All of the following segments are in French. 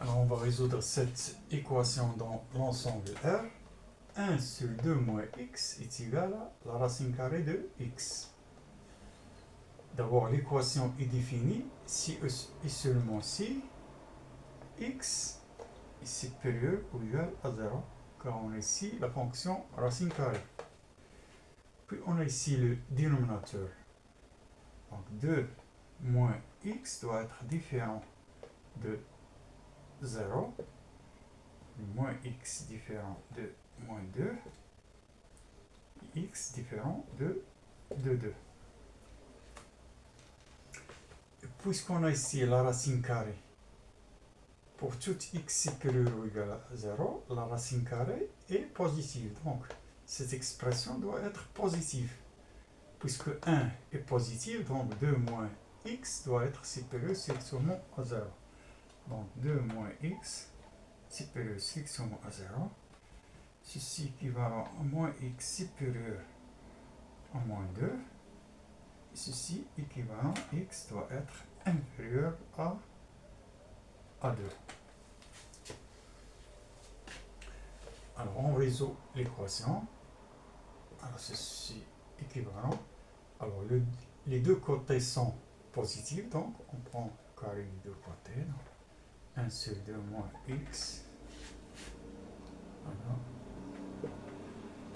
Alors on va résoudre cette équation dans l'ensemble R. 1 sur 2 moins x est égal à la racine carrée de x. D'abord, l'équation est définie si et seulement si x est supérieur ou égal à 0, car on a ici la fonction racine carrée. Puis on a ici le dénominateur. Donc 2 moins x doit être différent de 0. Moins x différent de moins 2. X différent de 2. Puisqu'on a ici la racine carrée, pour tout x supérieur ou égal à 0, la racine carrée est positive. Donc, cette expression doit être positive. Puisque 1 est positif, donc 2 moins x doit être supérieur strictement à 0. Donc, 2 moins x supérieur strictement à 0. Ceci équivalent à moins x supérieur à moins 2. Ceci équivalent x doit être inférieur à 2. Alors on résout l'équation. Alors ceci équivalent. Alors les deux côtés sont positifs, donc on prend le carré des deux côtés. Donc 1 sur 2 moins x. Voilà.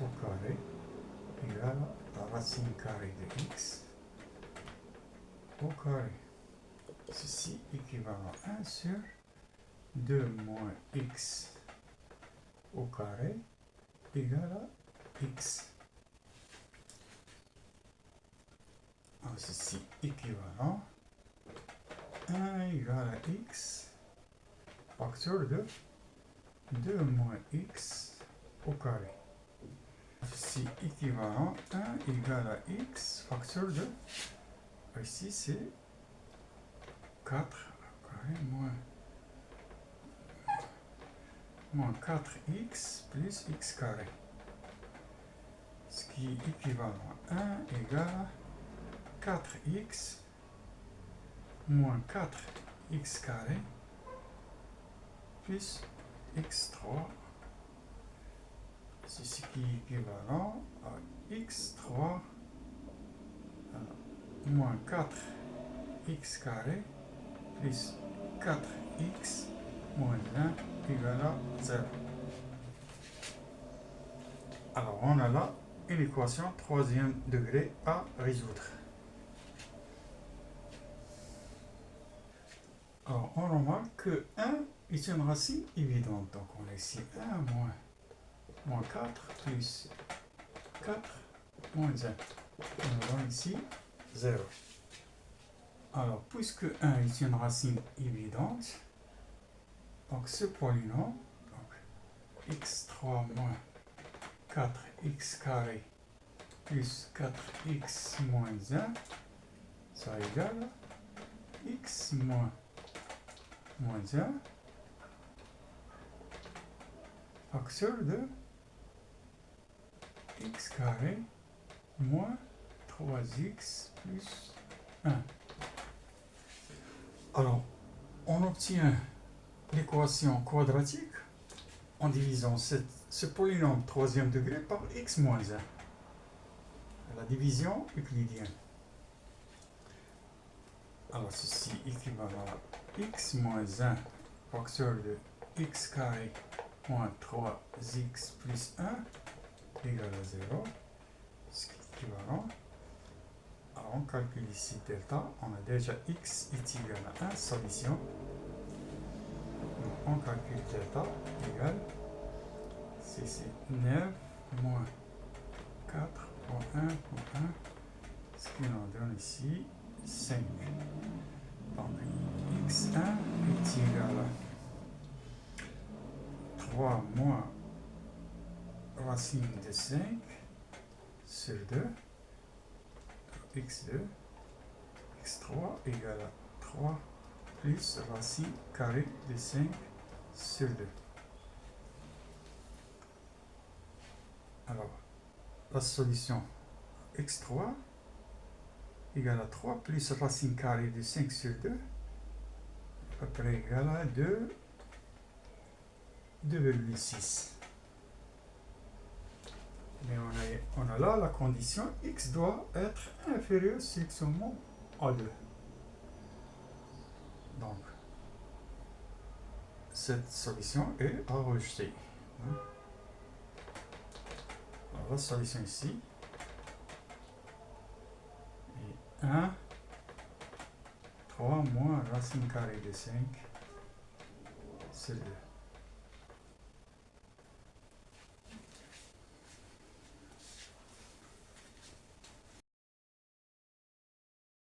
Au carré égale à la racine carrée de x au carré. Ceci équivalent à 1 sur 2 moins x au carré égale à x. Alors ceci équivalent 1 égale à x facteur de 2 moins x au carré. Ceci équivalent 1 égale à x facteur de, ici c'est 4 au carré moins 4x plus x carré. Ce qui est équivalent à 1 égale à 4x moins 4x carré plus x3. C'est ce qui est équivalent à x3 moins 4x carré plus 4x moins 1 égale à 0. Alors on a là une équation troisième degré à résoudre. Alors on remarque que 1 est une racine évidente. Donc on a ici 1 moins 4 plus 4 moins 1. On a ici 0. Alors, puisque 1 est une racine évidente, donc ce polynôme, donc x3 moins 4x carré plus 4x moins 1, ça égale x moins 1 facteur de x carré moins 3x plus 1. Alors, on obtient l'équation quadratique en divisant ce polynôme troisième degré par x moins 1. La division euclidienne. Alors, ceci équivalent à x moins 1 facteur de x carré moins 3x plus 1 égale à 0. Ce qui est équivalent. Alors, on calcule ici delta. On a déjà x est égal à 1, solution. Donc, on calcule delta égale, c'est 9 moins 4 moins 1 moins 1, ce qui nous donne ici 5. Donc, x1 est égal à 3 moins racine de 5 sur 2, x2, x3 égale à 3 plus racine carrée de 5 sur 2. Alors, la solution x3 égale à 3 plus racine carrée de 5 sur 2, à peu près égale à 2 2,6. Mais on a là la condition x doit être inférieur strictement à 2. Donc, cette solution est à rejeter. Alors, la solution ici est 1, 3 moins racine carrée de 5 sur 2.